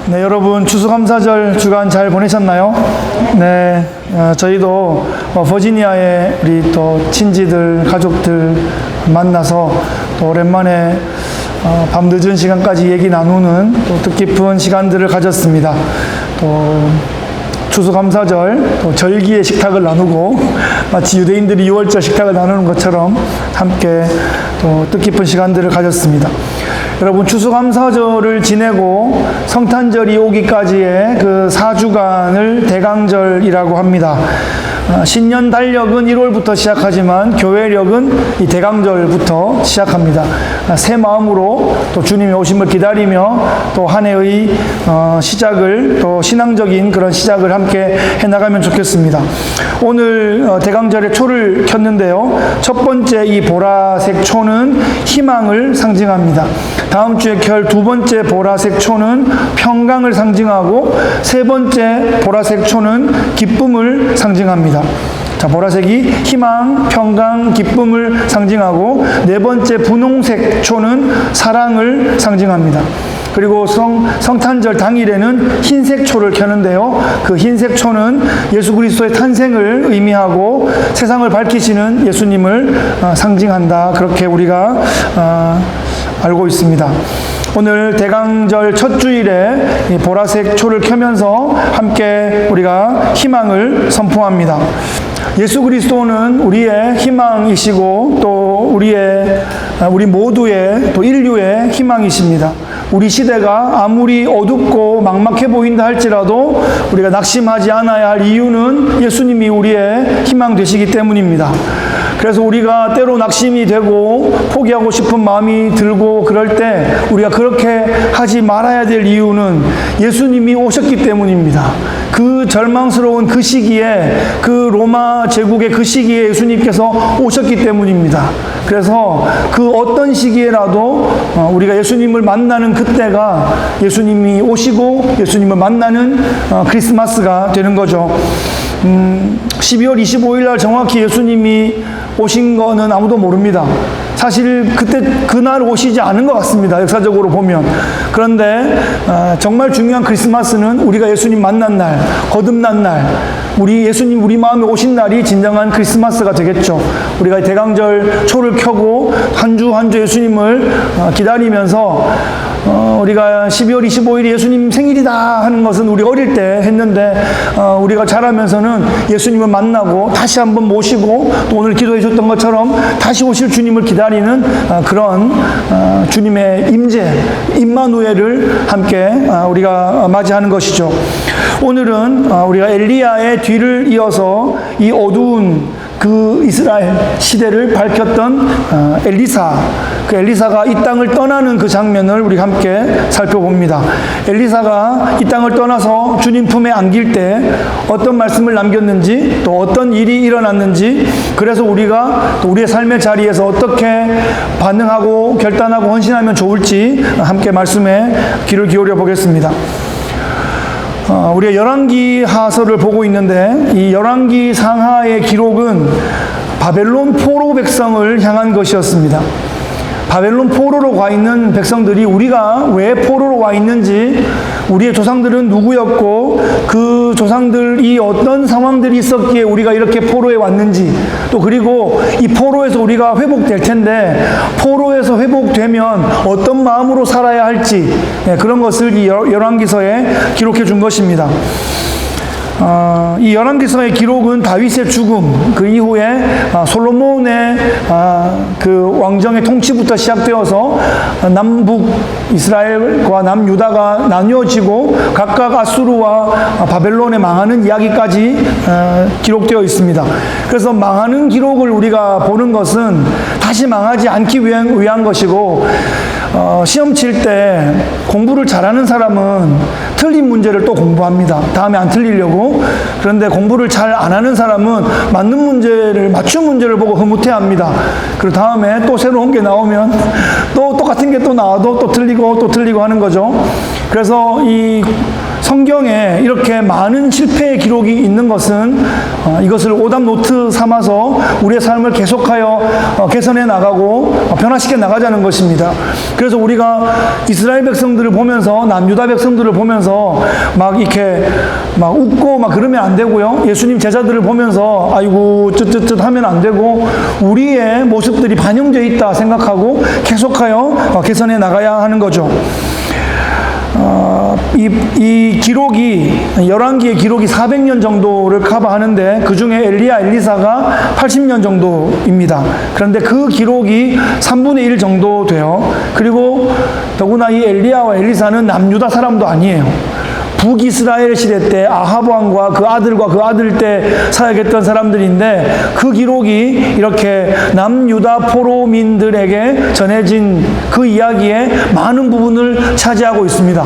네, 여러분 추수감사절 주간 잘 보내셨나요? 네, 저희도 버지니아에 우리 또 친지들, 가족들 만나서 또 오랜만에 밤늦은 시간까지 얘기 나누는 또 뜻깊은 시간들을 가졌습니다. 또 추수감사절, 또 절기의 식탁을 나누고 마치 유대인들이 6월절 식탁을 나누는 것처럼 함께 또 뜻깊은 시간들을 가졌습니다. 여러분 추수감사절을 지내고 성탄절이 오기까지의 그 4주간을 대강절이라고 합니다. 신년 달력은 1월부터 시작하지만 교회력은 이 대강절부터 시작합니다. 새 마음으로 또 주님의 오심을 기다리며 또 한 해의 시작을, 또 신앙적인 그런 시작을 함께 해나가면 좋겠습니다. 오늘 대강절에 초를 켰는데요, 첫 번째 이 보라색 초는 희망을 상징합니다. 다음 주에 켤 두 번째 보라색 초는 평강을 상징하고, 세 번째 보라색 초는 기쁨을 상징합니다. 자, 보라색이 희망, 평강, 기쁨을 상징하고, 네 번째 분홍색 초는 사랑을 상징합니다. 그리고 성탄절 당일에는 흰색 초를 켜는데요, 그 흰색 초는 예수 그리스도의 탄생을 의미하고 세상을 밝히시는 예수님을 상징한다, 그렇게 우리가 알고 있습니다. 오늘 대강절 첫 주일에 이 보라색 초를 켜면서 함께 우리가 희망을 선포합니다. 예수 그리스도는 우리의 희망이시고 또 우리 모두의, 또 인류의 희망이십니다. 우리 시대가 아무리 어둡고 막막해 보인다 할지라도 우리가 낙심하지 않아야 할 이유는 예수님이 우리의 희망 되시기 때문입니다. 그래서 우리가 때로 낙심이 되고 포기하고 싶은 마음이 들고 그럴 때 우리가 그렇게 하지 말아야 될 이유는 예수님이 오셨기 때문입니다. 그 절망스러운 그 시기에, 그 로마 제국의 그 시기에 예수님께서 오셨기 때문입니다. 그래서 그 어떤 시기에라도 우리가 예수님을 만나는 그때가 예수님이 오시고 예수님을 만나는 크리스마스가 되는 거죠. 12월 25일 날 정확히 예수님이 오신 거는 아무도 모릅니다. 사실 그날 오시지 않은 것 같습니다, 역사적으로 보면. 그런데 정말 중요한 크리스마스는 우리가 예수님 만난 날, 거듭난 날, 예수님 우리 마음에 오신 날이 진정한 크리스마스가 되겠죠. 우리가 대강절 초를 켜고 한 주 한 주 예수님을 기다리면서 우리가 12월 25일이 예수님 생일이다 하는 것은 우리 어릴 때 했는데, 우리가 자라면서는 예수님을 만나고 다시 한번 모시고 또 오늘 기도해 주셨던 것처럼 다시 오실 주님을 기다리는 그런 주님의 임재, 임마누엘을 함께 우리가 맞이하는 것이죠. 오늘은 우리가 엘리야의 뒤를 이어서 이 어두운 그 이스라엘 시대를 밝혔던 엘리사, 그 엘리사가 이 땅을 떠나는 그 장면을 우리 함께 살펴봅니다. 엘리사가 이 땅을 떠나서 주님 품에 안길 때 어떤 말씀을 남겼는지, 또 어떤 일이 일어났는지, 그래서 우리가 또 우리의 삶의 자리에서 어떻게 반응하고 결단하고 헌신하면 좋을지 함께 말씀에 귀를 기울여 보겠습니다. 우리가 열왕기 하서를 보고 있는데, 이 열왕기 상하의 기록은 바벨론 포로 백성을 향한 것이었습니다. 바벨론 포로로 와 있는 백성들이 우리가 왜 포로로 와 있는지, 우리의 조상들은 누구였고 그 조상들이 어떤 상황들이 있었기에 우리가 이렇게 포로에 왔는지, 또 그리고 이 포로에서 우리가 회복될 텐데 포로에서 회복되면 어떤 마음으로 살아야 할지, 그런 것을 이 열왕기서에 기록해 준 것입니다. 이 열왕기서의 기록은 다윗의 죽음, 그 이후에 솔로몬의 그 왕정의 통치부터 시작되어서 남북 이스라엘과 남유다가 나뉘어지고 각각 아수르와 바벨론에 망하는 이야기까지 기록되어 있습니다. 그래서 망하는 기록을 우리가 보는 것은 다시 망하지 않기 위한 것이고, 시험 칠 때 공부를 잘하는 사람은 틀린 문제를 또 공부합니다. 다음에 안 틀리려고. 그런데 공부를 잘 안 하는 사람은 맞춤 문제를 보고 흐뭇해합니다. 그리고 다음에 또 새로운 게 나오면 또 똑같은 게 또 나와도 또 틀리고 하는 거죠. 그래서 이 성경에 이렇게 많은 실패의 기록이 있는 것은 이것을 오답 노트 삼아서 우리의 삶을 계속하여 개선해 나가고 변화시켜 나가자는 것입니다. 그래서 우리가 이스라엘 백성들을 보면서, 남유다 백성들을 보면서 막 이렇게 막 웃고 막 그러면 안 되고요. 예수님 제자들을 보면서 아이고 쯧쯧쯧 하면 안 되고, 우리의 모습들이 반영되어 있다 생각하고 계속하여 개선해 나가야 하는 거죠. 이 기록이, 열왕기의 기록이 400년 정도를 커버하는데 그 중에 엘리야, 엘리사가 80년 정도입니다. 그런데 그 기록이 3분의 1 정도 돼요. 그리고 더구나 이 엘리야와 엘리사는 남유다 사람도 아니에요. 북이스라엘 시대 때 아합 왕과 그 아들과 그 아들 때 사역했던 사람들인데, 그 기록이 이렇게 남유다 포로민들에게 전해진 그 이야기의 많은 부분을 차지하고 있습니다.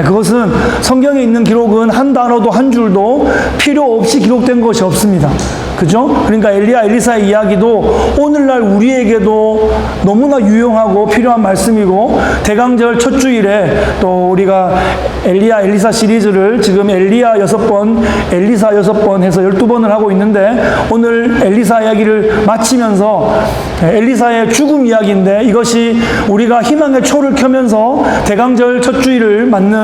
그것은 성경에 있는 기록은 한 단어도 한 줄도 필요 없이 기록된 것이 없습니다. 그죠? 그러니까 엘리야, 엘리사의 이야기도 오늘날 우리에게도 너무나 유용하고 필요한 말씀이고, 대강절 첫 주일에 또 우리가 엘리야, 엘리사 시리즈를 지금 엘리야 6번, 엘리사 6번 해서 12번을 하고 있는데, 오늘 엘리사 이야기를 마치면서 엘리사의 죽음 이야기인데, 이것이 우리가 희망의 초를 켜면서 대강절 첫 주일을 맞는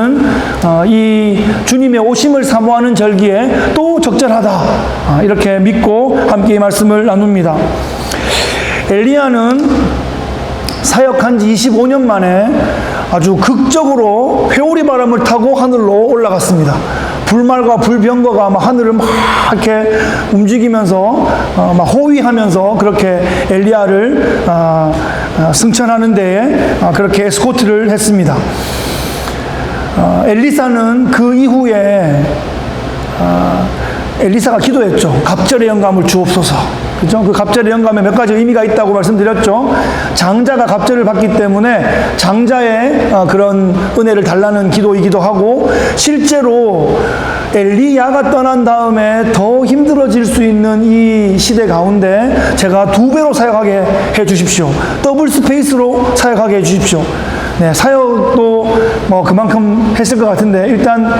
이 주님의 오심을 사모하는 절기에 또 적절하다, 이렇게 믿고 함께 이 말씀을 나눕니다. 엘리야는 사역한 지 25년 만에 아주 극적으로 회오리 바람을 타고 하늘로 올라갔습니다. 불말과 불병거가 막 하늘을 막 이렇게 움직이면서 막 호위하면서 그렇게 엘리야를 승천하는 데에 그렇게 에스코트를 했습니다. 엘리사는 그 이후에 엘리사가 기도했죠. 갑절의 영감을 주옵소서. 그죠? 그 갑절의 영감에 몇 가지 의미가 있다고 말씀드렸죠. 장자가 갑절을 받기 때문에 장자의 그런 은혜를 달라는 기도이기도 하고, 실제로 엘리야가 떠난 다음에 더 힘들어질 수 있는 이 시대 가운데 제가 2배로 사역하게 해 주십시오. 더블 스페이스로 사역하게 해 주십시오. 네, 사역도 뭐 그만큼 했을 것 같은데, 일단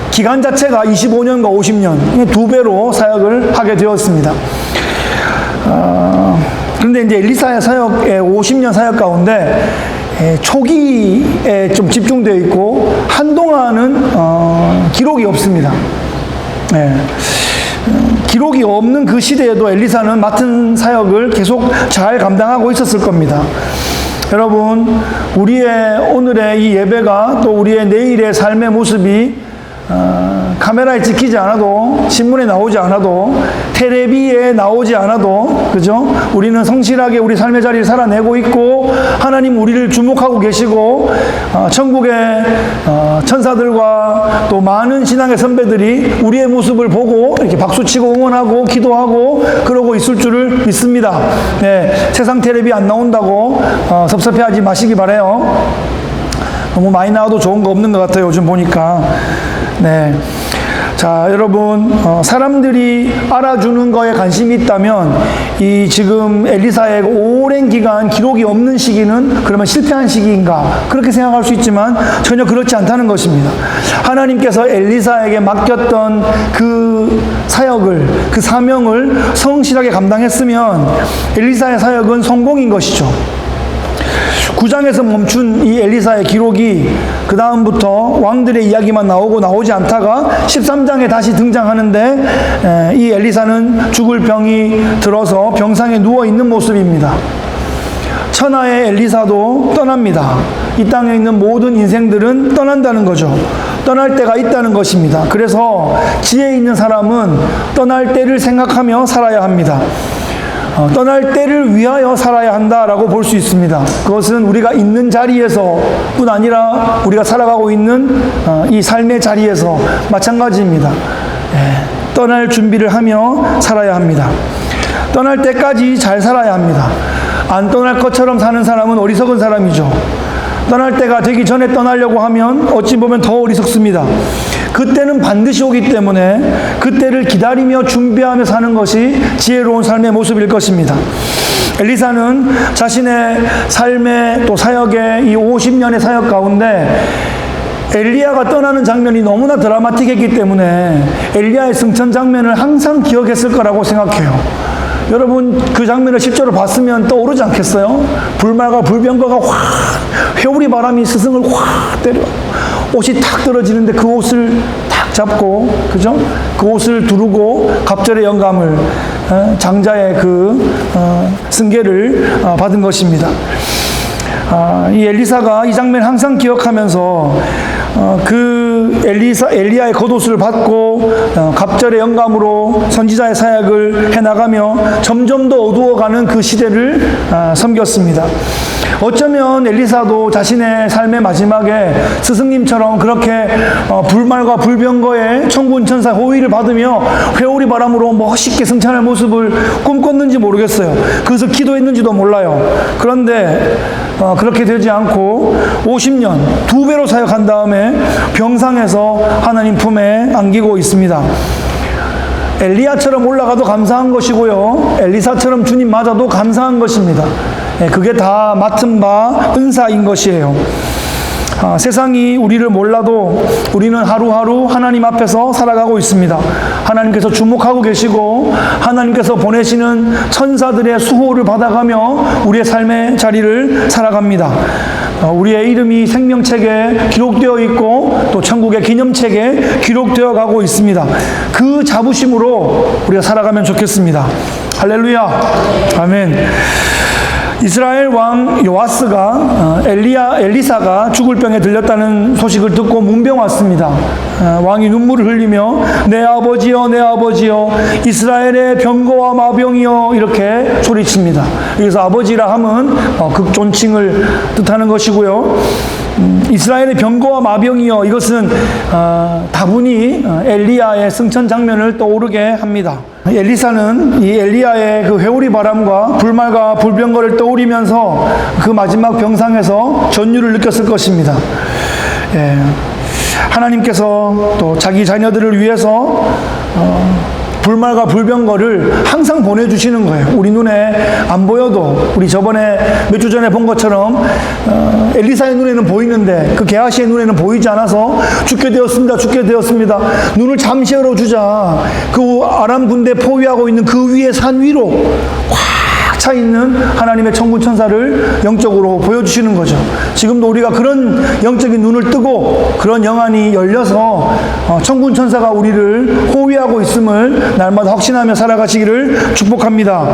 기간 자체가 25년과 50년, 2배로 사역을 하게 되었습니다. 그런데 이제 엘리사의 사역의 50년 사역 가운데 초기에 좀 집중되어 있고, 한동안은 기록이 없습니다. 기록이 없는 그 시대에도 엘리사는 맡은 사역을 계속 잘 감당하고 있었을 겁니다. 여러분, 우리의 오늘의 이 예배가, 또 우리의 내일의 삶의 모습이 카메라에 찍히지 않아도, 신문에 나오지 않아도, 텔레비에 나오지 않아도, 그죠? 우리는 성실하게 우리 삶의 자리를 살아내고 있고, 하나님 우리를 주목하고 계시고, 천국의 천사들과 또 많은 신앙의 선배들이 우리의 모습을 보고 이렇게 박수치고 응원하고 기도하고 그러고 있을 줄을 믿습니다. 네, 세상 텔레비 안 나온다고 섭섭해하지 마시기 바라요. 너무 많이 나와도 좋은 거 없는 것 같아요, 요즘 보니까. 네. 자, 여러분, 사람들이 알아주는 거에 관심이 있다면, 이 지금 엘리사의 오랜 기간 기록이 없는 시기는 그러면 실패한 시기인가? 그렇게 생각할 수 있지만 전혀 그렇지 않다는 것입니다. 하나님께서 엘리사에게 맡겼던 그 사역을, 그 사명을 성실하게 감당했으면 엘리사의 사역은 성공인 것이죠. 9장에서 멈춘 이 엘리사의 기록이 그 다음부터 왕들의 이야기만 나오지 않다가 13장에 다시 등장하는데, 이 엘리사는 죽을 병이 들어서 병상에 누워있는 모습입니다. 천하의 엘리사도 떠납니다. 이 땅에 있는 모든 인생들은 떠난다는 거죠. 떠날 때가 있다는 것입니다. 그래서 지혜 있는 사람은 떠날 때를 생각하며 살아야 합니다. 떠날 때를 위하여 살아야 한다라고 볼 수 있습니다. 그것은 우리가 있는 자리에서 뿐 아니라 우리가 살아가고 있는 이 삶의 자리에서 마찬가지입니다. 떠날 준비를 하며 살아야 합니다. 떠날 때까지 잘 살아야 합니다. 안 떠날 것처럼 사는 사람은 어리석은 사람이죠. 떠날 때가 되기 전에 떠나려고 하면 어찌 보면 더 어리석습니다. 그때는 반드시 오기 때문에 그때를 기다리며 준비하며 사는 것이 지혜로운 삶의 모습일 것입니다. 엘리사는 자신의 삶의 또 사역의 이 50년의 사역 가운데 엘리야가 떠나는 장면이 너무나 드라마틱했기 때문에 엘리야의 승천 장면을 항상 기억했을 거라고 생각해요. 여러분 그 장면을 실제로 봤으면 떠오르지 않겠어요? 불말과 불병거가 확, 회오리 바람이 스승을 확 때려 옷이 탁 떨어지는데 그 옷을 탁 잡고, 그죠? 그 옷을 두르고 갑절의 영감을, 장자의 그 승계를 받은 것입니다. 이 엘리사가 이 장면을 항상 기억하면서 그 엘리야의 겉옷을 받고 갑절의 영감으로 선지자의 사역을 해나가며 점점 더 어두워가는 그 시대를 섬겼습니다. 어쩌면 엘리사도 자신의 삶의 마지막에 스승님처럼 그렇게 불말과 불병거의 천군 천사 호위를 받으며 회오리 바람으로 멋있게 승천할 모습을 꿈꿨는지 모르겠어요. 그래서 기도했는지도 몰라요. 그런데 그렇게 되지 않고 50년 2배로 사역한 다음에 병상에서 하나님 품에 안기고 있습니다. 엘리야처럼 올라가도 감사한 것이고요, 엘리사처럼 주님 맞아도 감사한 것입니다. 그게 다 맡은 바 은사인 것이에요. 세상이 우리를 몰라도 우리는 하루하루 하나님 앞에서 살아가고 있습니다. 하나님께서 주목하고 계시고 하나님께서 보내시는 천사들의 수호를 받아가며 우리의 삶의 자리를 살아갑니다. 우리의 이름이 생명책에 기록되어 있고 또 천국의 기념책에 기록되어 가고 있습니다. 그 자부심으로 우리가 살아가면 좋겠습니다. 할렐루야. 아멘. 이스라엘 왕 요아스가 엘리사가 죽을 병에 들렸다는 소식을 듣고 문병 왔습니다. 왕이 눈물을 흘리며 내 아버지여 내 아버지여 이스라엘의 병거와 마병이여 이렇게 소리칩니다. 그래서 아버지라 함은 극존칭을 뜻하는 것이고요. 이스라엘의 병거와 마병이여, 이것은 다분히 엘리야의 승천 장면을 떠오르게 합니다. 엘리사는 이 엘리야의 그 회오리 바람과 불말과 불병거를 떠올리면서 그 마지막 병상에서 전율을 느꼈을 것입니다. 하나님께서 또 자기 자녀들을 위해서 불말과 불병거를 항상 보내주시는 거예요. 우리 눈에 안 보여도, 우리 저번에 몇 주 전에 본 것처럼 엘리사의 눈에는 보이는데 그 게하시의 눈에는 보이지 않아서 죽게 되었습니다. 죽게 되었습니다. 눈을 잠시 열어주자 그 아람 군대 포위하고 있는 그 위에 산 위로 꽉 차 있는 하나님의 천군 천사를 영적으로 보여주시는 거죠. 지금도 우리가 그런 영적인 눈을 뜨고 그런 영안이 열려서 천군 천사가 우리를 호위하고 있음을 날마다 확신하며 살아가시기를 축복합니다.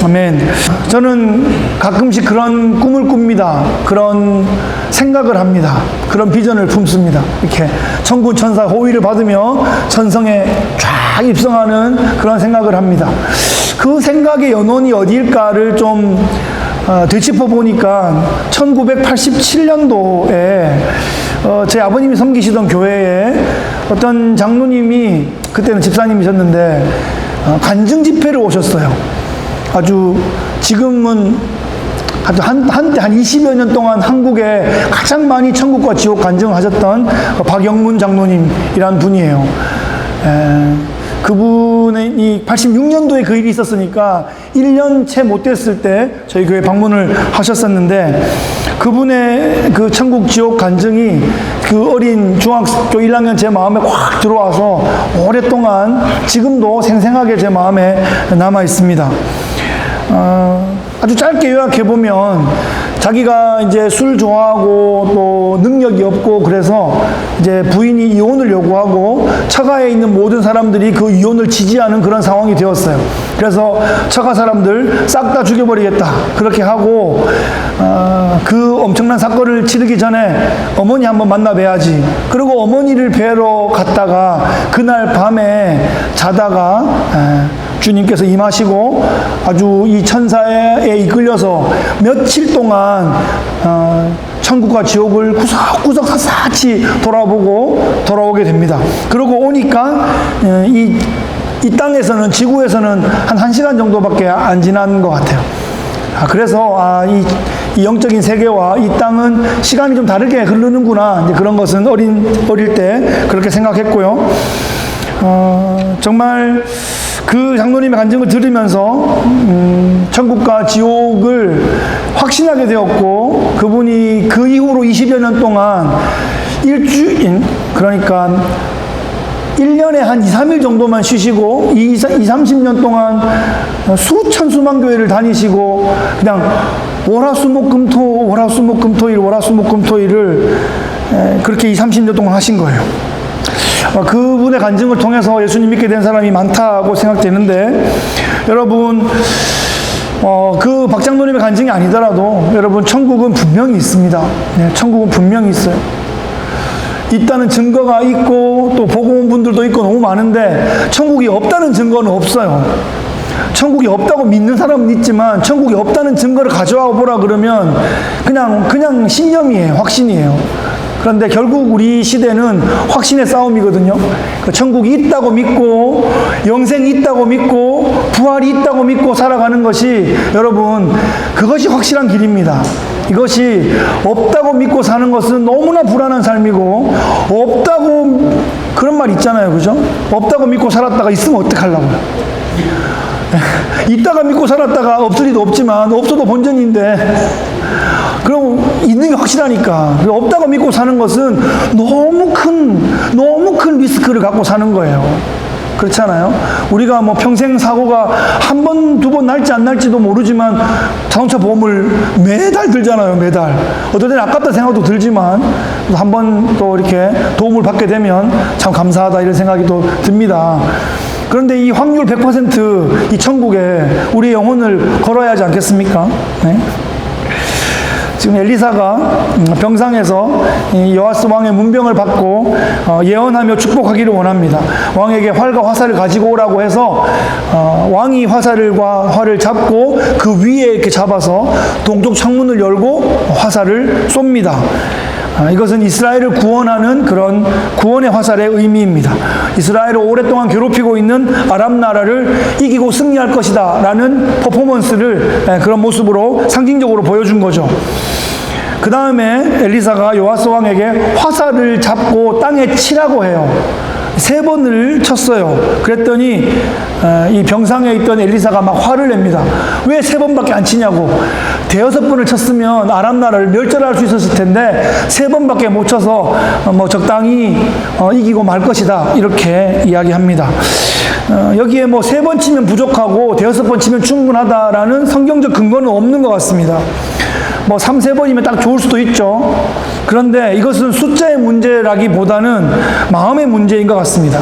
아멘. 저는 가끔씩 그런 꿈을 꿉니다. 그런 생각을 합니다. 그런 비전을 품습니다. 이렇게 천군 천사 호위를 받으며 천성에 쫙 입성하는 그런 생각을 합니다. 그 생각의 연원이 어디일까를 좀 되짚어 보니까 1987년도에 제 아버님이 섬기시던 교회에 어떤 장로님이, 그때는 집사님이셨는데 간증 집회를 오셨어요. 아주 지금은 한때 한 20여 년 동안 한국에 가장 많이 천국과 지옥 간증을 하셨던 박영문 장로님이란 분이에요. 그분이 86년도에 그 일이 있었으니까 1년 채 못 됐을 때 저희 교회 방문을 하셨었는데, 그분의 그 천국 지옥 간증이 그 어린 중학교 1학년 제 마음에 확 들어와서 오랫동안 지금도 생생하게 제 마음에 남아 있습니다. 아주 짧게 요약해보면, 자기가 이제 술 좋아하고 또 능력이 없고 그래서 이제 부인이 이혼을 요구하고 처가에 있는 모든 사람들이 그 이혼을 지지하는 그런 상황이 되었어요. 그래서 처가 사람들 싹 다 죽여버리겠다 그렇게 하고, 그 엄청난 사건을 치르기 전에 어머니 한번 만나 뵈야지. 그리고 어머니를 뵈러 갔다가 그날 밤에 자다가 주님께서 임하시고 아주 이 천사에 이끌려서 며칠 동안 천국과 지옥을 구석구석 샅샅이 돌아오게 됩니다. 그러고 오니까 이 땅에서는, 지구에서는 한 1시간 정도밖에 안 지난 것 같아요. 그래서 이 영적인 세계와 이 땅은 시간이 좀 다르게 흐르는구나, 이제 그런 것은 어릴 때 그렇게 생각했고요. 정말 그 장로님의 간증을 들으면서 천국과 지옥을 확신하게 되었고, 그분이 그 이후로 20여 년 동안 일주일, 그러니까 1년에 한 2, 3일 정도만 쉬시고 30년 동안 수천 수만 교회를 다니시고 그냥 월화수목금토 월화수목금토일 월화수목금토일을 그렇게 30년 동안 하신 거예요. 그분의 간증을 통해서 예수님 믿게 된 사람이 많다고 생각되는데, 여러분 그 박장로님의 간증이 아니더라도 여러분 천국은 분명히 있습니다. 네, 천국은 분명히 있어요. 있다는 증거가 있고 또 보고 온 분들도 있고 너무 많은데 천국이 없다는 증거는 없어요. 천국이 없다고 믿는 사람은 있지만 천국이 없다는 증거를 가져와 보라 그러면 그냥 신념이에요. 확신이에요. 그런데 결국 우리 시대는 확신의 싸움이거든요. 천국이 있다고 믿고 영생이 있다고 믿고 부활이 있다고 믿고 살아가는 것이, 여러분, 그것이 확실한 길입니다. 이것이 없다고 믿고 사는 것은 너무나 불안한 삶이고, 없다고, 그런 말 있잖아요. 그죠? 없다고 믿고 살았다가 있으면 어떡하려고요? 있다가 믿고 살았다가 없을 리도 없지만 없어도 본전인데, 그럼 있는 게 확실하니까. 없다고 믿고 사는 것은 너무 큰 리스크를 갖고 사는 거예요. 그렇잖아요. 우리가 뭐 평생 사고가 한 번, 두 번 날지 안 날지도 모르지만 자동차 보험을 매달 들잖아요. 매달. 어떨 때는 아깝다 생각도 들지만 한 번 또 이렇게 도움을 받게 되면 참 감사하다 이런 생각이 또 듭니다. 그런데 이 확률 100% 이 천국에 우리의 영혼을 걸어야 하지 않겠습니까? 네? 지금 엘리사가 병상에서 여호아스 왕의 문병을 받고 예언하며 축복하기를 원합니다. 왕에게 활과 화살을 가지고 오라고 해서 왕이 화살과 활을 잡고 그 위에 이렇게 잡아서 동쪽 창문을 열고 화살을 쏩니다. 이것은 이스라엘을 구원하는 그런 구원의 화살의 의미입니다. 이스라엘을 오랫동안 괴롭히고 있는 아람 나라를 이기고 승리할 것이다 라는 퍼포먼스를 그런 모습으로 상징적으로 보여준 거죠. 그 다음에 엘리사가 여호아스 왕에게 화살을 잡고 땅에 치라고 해요. 3번을 쳤어요. 그랬더니 이 병상에 있던 엘리사가 막 화를 냅니다. 왜 3번밖에 안 치냐고. 5번을 쳤으면 아람 나라를 멸절할 수 있었을 텐데 3번밖에 못 쳐서 뭐 적당히 이기고 말 것이다 이렇게 이야기합니다. 여기에 뭐 3번 치면 부족하고 5번 치면 충분하다라는 성경적 근거는 없는 것 같습니다. 뭐 3, 4번이면 딱 좋을 수도 있죠. 그런데 이것은 숫자의 문제라기보다는 마음의 문제인 것 같습니다.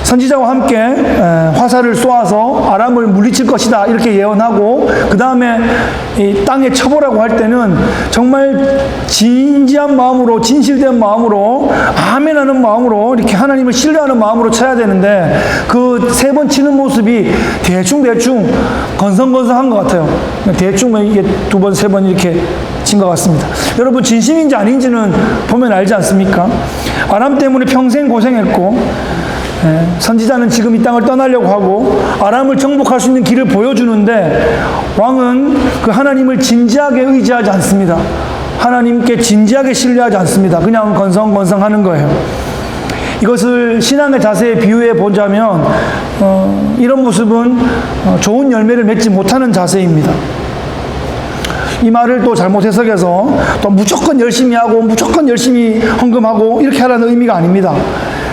선지자와 함께 화살을 쏘아서 아람을 물리칠 것이다 이렇게 예언하고, 그 다음에 이 땅에 쳐보라고 할 때는 정말 진지한 마음으로, 진실된 마음으로, 아멘하는 마음으로, 이렇게 하나님을 신뢰하는 마음으로 쳐야 되는데 그 3번 치는 모습이 대충 건성건성한 것 같아요. 대충 이게 2번, 3번 이렇게 친 것 같습니다. 여러분, 진심인지 아닌지는 보면 알지 않습니까? 아람 때문에 평생 고생했고, 선지자는 지금 이 땅을 떠나려고 하고 아람을 정복할 수 있는 길을 보여주는데, 왕은 그 하나님을 진지하게 의지하지 않습니다. 하나님께 진지하게 신뢰하지 않습니다. 그냥 건성건성하는 거예요. 이것을 신앙의 자세에 비유해 보자면 이런 모습은 좋은 열매를 맺지 못하는 자세입니다. 이 말을 또 잘못 해석해서 또 무조건 열심히 하고 무조건 열심히 헌금하고 이렇게 하라는 의미가 아닙니다.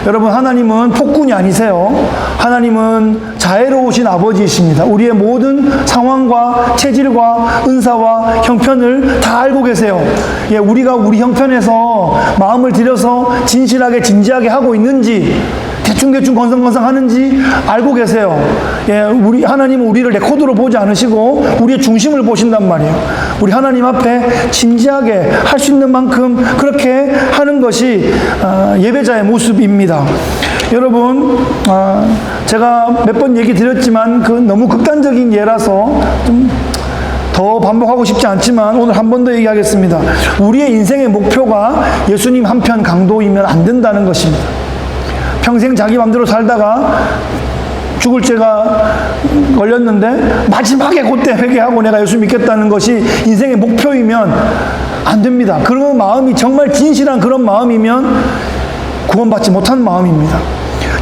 여러분, 하나님은 폭군이 아니세요. 하나님은 자애로우신 아버지이십니다. 우리의 모든 상황과 체질과 은사와 형편을 다 알고 계세요. 예, 우리가 우리 형편에서 마음을 들여서 진실하게 진지하게 하고 있는지, 대충 건성건성 하는지 알고 계세요. 예, 하나님은 우리를 레코드로 보지 않으시고 우리의 중심을 보신단 말이에요. 우리 하나님 앞에 진지하게 할 수 있는 만큼 그렇게 하는 것이 예배자의 모습입니다. 여러분, 제가 몇 번 얘기 드렸지만 너무 극단적인 예라서 좀 더 반복하고 싶지 않지만 오늘 한 번 더 얘기하겠습니다. 우리의 인생의 목표가 예수님 한편 강도이면 안 된다는 것입니다. 평생 자기 마음대로 살다가 죽을 죄가 걸렸는데 마지막에 그때 회개하고 내가 예수 믿겠다는 것이 인생의 목표이면 안 됩니다. 그런 마음이 정말 진실한 그런 마음이면 구원받지 못한 마음입니다.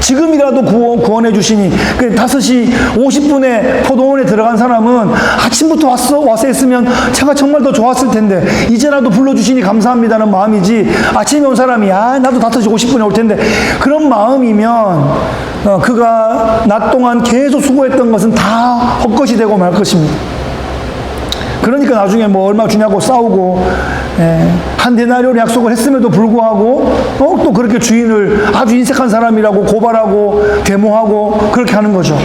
지금이라도 구원해 주시니. 5시 50분에 포도원에 들어간 사람은 아침부터 와서 했으면 제가 정말 더 좋았을 텐데 이제라도 불러주시니 감사합니다는 마음이지, 아침에 온 사람이 나도 5시 50분에 올 텐데 그런 마음이면 그가 낮 동안 계속 수고했던 것은 다 헛것이 되고 말 것입니다. 그러니까 나중에 뭐 얼마 주냐고 싸우고, 한 데나리온 약속을 했음에도 불구하고 또 그렇게 주인을 아주 인색한 사람이라고 고발하고 데모하고 그렇게 하는 거죠.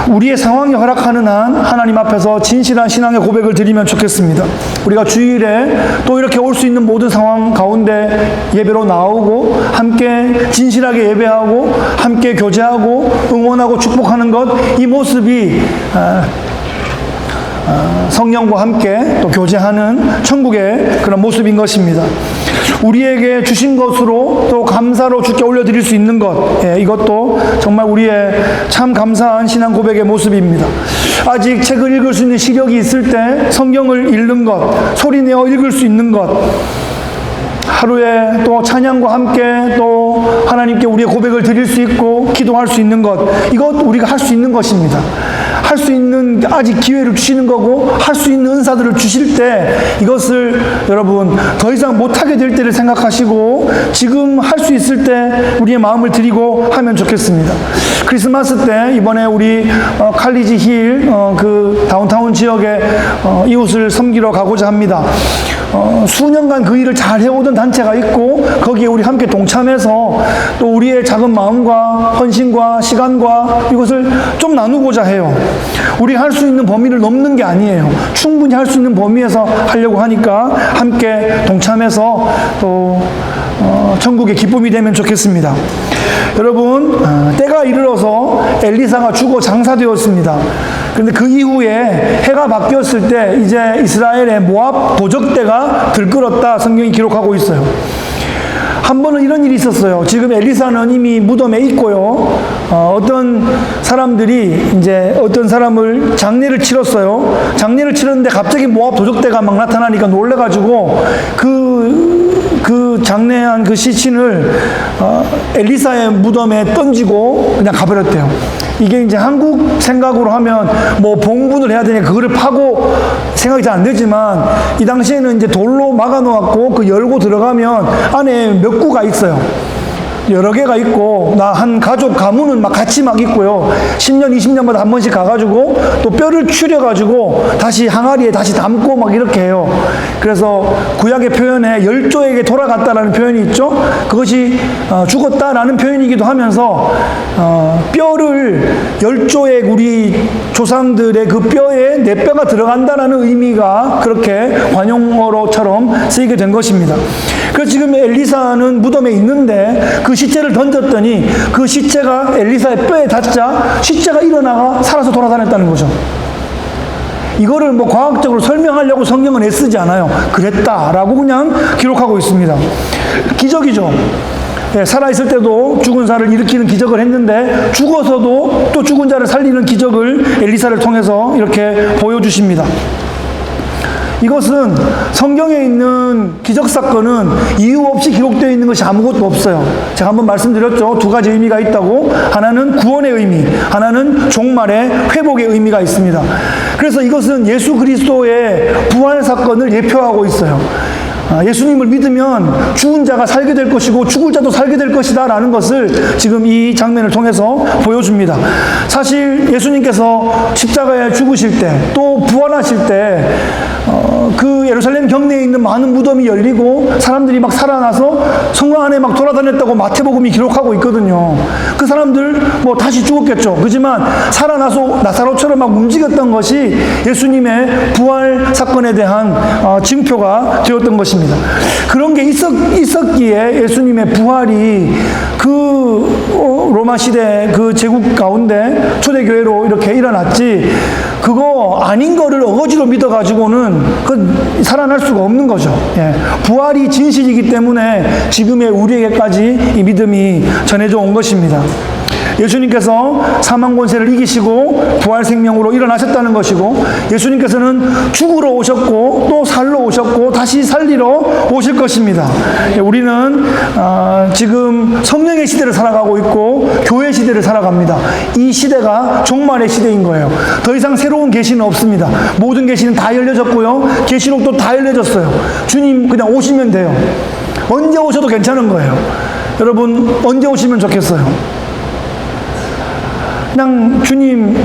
우리의 상황이 허락하는 한 하나님 앞에서 진실한 신앙의 고백을 드리면 좋겠습니다. 우리가 주일에 또 이렇게 올 수 있는 모든 상황 가운데 예배로 나오고 함께 진실하게 예배하고 함께 교제하고 응원하고 축복하는 것, 이 모습이 성령과 함께 또 교제하는 천국의 그런 모습인 것입니다. 우리에게 주신 것으로 또 감사로 주께 올려드릴 수 있는 것, 이것도 정말 우리의 참 감사한 신앙 고백의 모습입니다. 아직 책을 읽을 수 있는 시력이 있을 때 성경을 읽는 것, 소리내어 읽을 수 있는 것, 하루에 또 찬양과 함께 또 하나님께 우리의 고백을 드릴 수 있고 기도할 수 있는 것, 이것 우리가 할 수 있는 것입니다. 할 수 있는 아직 기회를 주시는 거고, 할 수 있는 은사들을 주실 때 이것을 여러분 더 이상 못하게 될 때를 생각하시고 지금 할 수 있을 때 우리의 마음을 드리고 하면 좋겠습니다. 크리스마스 때 이번에 우리 칼리지 힐 그 다운타운 지역에 이웃을 섬기러 가고자 합니다. 수년간 그 일을 잘 해오던 단체가 있고 거기에 우리 함께 동참해서 또 우리의 작은 마음과 헌신과 시간과 이것을 좀 나누고자 해요. 우리가 할 수 있는 범위를 넘는 게 아니에요. 충분히 할 수 있는 범위에서 하려고 하니까 함께 동참해서 또 천국의 기쁨이 되면 좋겠습니다. 여러분, 때가 이르러서 엘리사가 죽어 장사되었습니다. 그런데 그 이후에 해가 바뀌었을 때 이제 이스라엘의 모압 도적대가 들끓었다 성경이 기록하고 있어요. 한 번은 이런 일이 있었어요. 지금 엘리사는 이미 무덤에 있고요. 어떤 사람들이 이제 어떤 사람을 장례를 치렀어요. 장례를 치렀는데 갑자기 모압 도적대가 막 나타나니까 놀래가지고 그 장례한 그 시신을 엘리사의 무덤에 던지고 그냥 가버렸대요. 이게 이제 한국 생각으로 하면 뭐 봉분을 해야 되냐 그거를 파고 생각이 잘 안 되지만 이 당시에는 이제 돌로 막아 놓았고 그 열고 들어가면 안에 몇 구가 있어요. 여러 개가 있고 한 가족 가문은 막 같이 막 있고요. 10년 20년마다 한 번씩 가가지고 또 뼈를 추려가지고 다시 항아리에 다시 담고 막 이렇게 해요. 그래서 구약의 표현에 열조에게 돌아갔다라는 표현이 있죠. 그것이 죽었다라는 표현이기도 하면서 뼈를 열조의 우리 조상들의 그 뼈에 내 뼈가 들어간다라는 의미가 그렇게 관용어로처럼 쓰이게 된 것입니다. 그래서 지금 엘리사는 무덤에 있는데 그 시체를 던졌더니 그 시체가 엘리사의 뼈에 닿자 시체가 일어나가 살아서 돌아다녔다는 거죠. 이거를 뭐 과학적으로 설명하려고 성경은 애쓰지 않아요. 그랬다라고 그냥 기록하고 있습니다. 기적이죠. 살아있을 때도 죽은 자를 일으키는 기적을 했는데 죽어서도 또 죽은 자를 살리는 기적을 엘리사를 통해서 이렇게 보여주십니다. 이것은 성경에 있는 기적사건은 이유 없이 기록되어 있는 것이 아무것도 없어요. 제가 한번 말씀드렸죠. 두 가지 의미가 있다고. 하나는 구원의 의미, 하나는 종말의 회복의 의미가 있습니다. 그래서 이것은 예수 그리스도의 부활 사건을 예표하고 있어요. 예수님을 믿으면 죽은 자가 살게 될 것이고 죽을 자도 살게 될 것이다 라는 것을 지금 이 장면을 통해서 보여줍니다. 사실 예수님께서 십자가에 죽으실 때 또 부활하실 때 그 예루살렘 경내에 있는 많은 무덤이 열리고 사람들이 막 살아나서 성곽 안에 막 돌아다녔다고 마태복음이 기록하고 있거든요. 그 사람들 뭐 다시 죽었겠죠. 그렇지만 살아나서 나사로처럼 막 움직였던 것이 예수님의 부활 사건에 대한 징표가 되었던 것입니다. 그런 게 있었기에 예수님의 부활이 그 로마 시대 그 제국 가운데 초대교회로 이렇게 일어났지, 그거 아닌 거를 어거지로 믿어가지고는 살아날 수가 없는 거죠. 부활이 진실이기 때문에 지금의 우리에게까지 이 믿음이 전해져 온 것입니다. 예수님께서 사망 권세를 이기시고 부활 생명으로 일어나셨다는 것이고, 예수님께서는 죽으러 오셨고 또 살러 오셨고 다시 살리러 오실 것입니다. 우리는 지금 성령의 시대를 살아가고 있고 교회 시대를 살아갑니다. 이 시대가 종말의 시대인 거예요. 더 이상 새로운 계시는 없습니다. 모든 계시는 다 열려졌고요. 계시록도 다 열려졌어요. 주님 그냥 오시면 돼요. 언제 오셔도 괜찮은 거예요. 여러분 언제 오시면 좋겠어요? 그냥 주님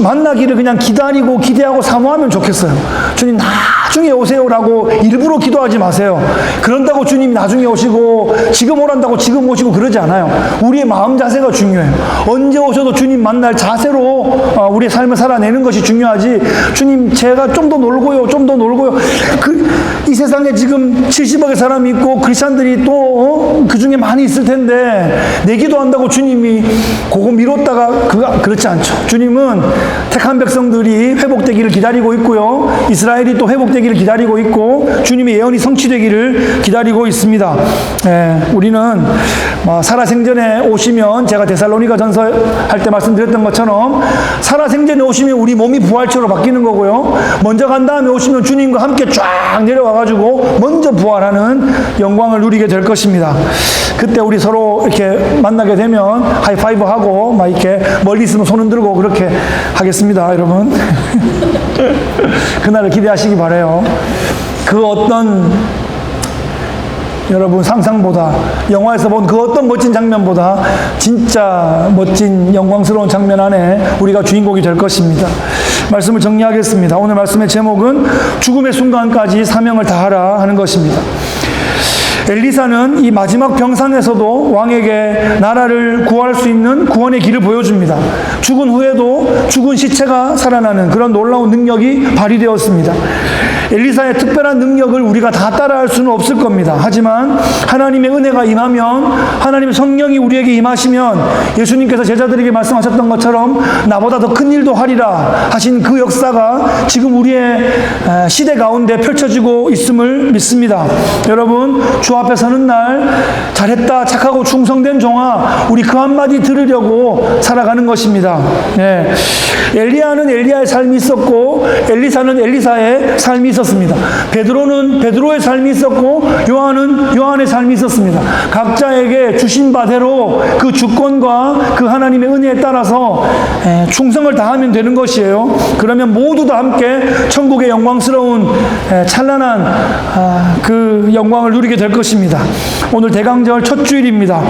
만나기를 그냥 기다리고 기대하고 사모하면 좋겠어요. 주님 나중에 오세요라고 일부러 기도하지 마세요. 그런다고 주님이 나중에 오시고 지금 오란다고 지금 오시고 그러지 않아요. 우리의 마음 자세가 중요해요. 언제 오셔도 주님 만날 자세로 우리의 삶을 살아내는 것이 중요하지, 주님 제가 좀 더 놀고요 좀 더 놀고요, 이 세상에 지금 70억의 사람이 있고 크리스찬들이 또 그 중에 많이 있을 텐데 내 기도한다고 주님이 그거 미뤘다가 그렇지 않죠. 주님은 택한 백성들이 회복되기를 기다리고 있고요, 이스라엘이 또 회복되기를 기다리고 있고 주님의 예언이 성취되기를 기다리고 있습니다. 우리는 살아생전에 오시면, 제가 데살로니가 전서 할 때 말씀드렸던 것처럼 살아생전에 오시면 우리 몸이 부활체로 바뀌는 거고요, 먼저 간 다음에 오시면 주님과 함께 쫙 내려와가지고 먼저 부활하는 영광을 누리게 될 것입니다. 그때 우리 서로 이렇게 만나게 되면 하이파이브 하고 막 이렇게 멀리 있으면 손 흔들고 그렇게 하겠습니다, 여러분. 그날을 기대하시기 바라요. 그 어떤 여러분 상상보다, 영화에서 본 그 어떤 멋진 장면보다 진짜 멋진 영광스러운 장면 안에 우리가 주인공이 될 것입니다. 말씀을 정리하겠습니다. 오늘 말씀의 제목은 죽음의 순간까지 사명을 다하라 하는 것입니다. 엘리사는 이 마지막 병상에서도 왕에게 나라를 구할 수 있는 구원의 길을 보여줍니다. 죽은 후에도 죽은 시체가 살아나는 그런 놀라운 능력이 발휘되었습니다. 엘리사의 특별한 능력을 우리가 다 따라할 수는 없을 겁니다. 하지만 하나님의 은혜가 임하면, 하나님의 성령이 우리에게 임하시면, 예수님께서 제자들에게 말씀하셨던 것처럼 나보다 더 큰 일도 하리라 하신 그 역사가 지금 우리의 시대 가운데 펼쳐지고 있음을 믿습니다. 여러분, 주 앞에 서는 날 잘했다 착하고 충성된 종아, 우리 그 한마디 들으려고 살아가는 것입니다. 엘리야는 엘리야의 삶이 있었고 엘리사는 엘리사의 삶이 있었습니다. 베드로는 베드로의 삶이 있었고 요한은 요한의 삶이 있었습니다. 각자에게 주신 바대로 그 주권과 그 하나님의 은혜에 따라서 충성을 다하면 되는 것이에요. 그러면 모두 다 함께 천국의 영광스러운 찬란한 그 영광을 누리게 될 것입니다. 오늘 대강절 첫 주일입니다.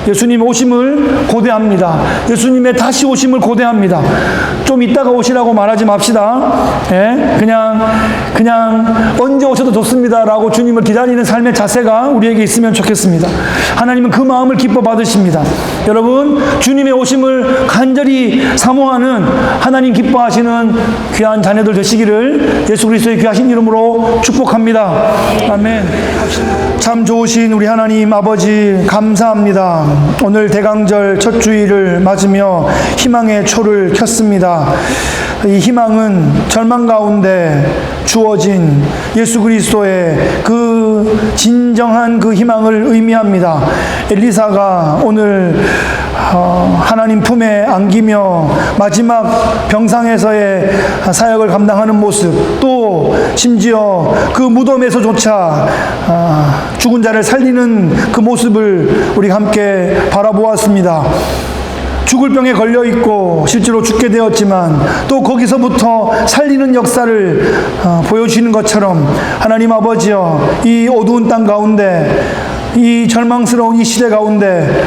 예수님 오심을 고대합니다. 예수님의 다시 오심을 고대합니다. 좀 이따가 오시라고 말하지 맙시다. 그냥 언제 오셔도 좋습니다라고 주님을 기다리는 삶의 자세가 우리에게 있으면 좋겠습니다. 하나님은 그 마음을 기뻐 받으십니다. 여러분, 주님의 오심을 간절히 사모하는, 하나님 기뻐하시는 귀한 자녀들 되시기를 예수 그리스도의 귀하신 이름으로 축복합니다. 아멘. 참 좋으신 우리 하나님 아버지 감사합니다. 오늘 대강절 첫 주일을 맞으며 희망의 초를 켰습니다. 이 희망은 절망 가운데 주어진 예수 그리스도의 그 진정한 그 희망을 의미합니다. 엘리사가 오늘 하나님 품에 안기며 마지막 병상에서의 사역을 감당하는 모습, 또 심지어 그 무덤에서조차 죽은 자를 살리는 그 모습을 우리가 함께 바라보았습니다. 죽을 병에 걸려있고 실제로 죽게 되었지만 또 거기서부터 살리는 역사를 보여주시는 것처럼, 하나님 아버지여, 이 어두운 땅 가운데, 이 절망스러운 이 시대 가운데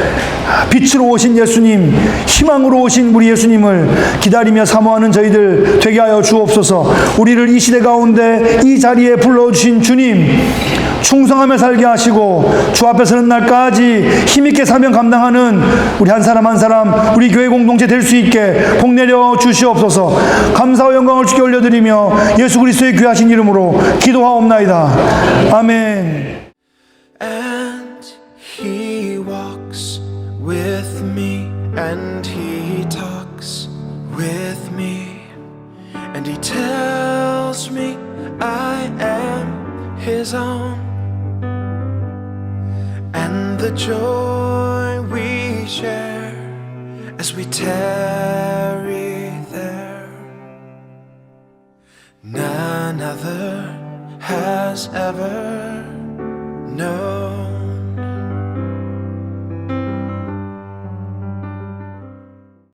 빛으로 오신 예수님, 희망으로 오신 우리 예수님을 기다리며 사모하는 저희들 되게 하여 주옵소서. 우리를 이 시대 가운데 이 자리에 불러주신 주님, 충성하며 살게 하시고 주 앞에 서는 날까지 힘있게 사명 감당하는 우리 한 사람 한 사람, 우리 교회 공동체 될 수 있게 복내려 주시옵소서. 감사와 영광을 주께 올려드리며 예수 그리스도의 귀하신 이름으로 기도하옵나이다. 아멘. And he walks with me, and he talks with me, and he tells me I am his own, and the joy we share as we tarry there. None other has ever known.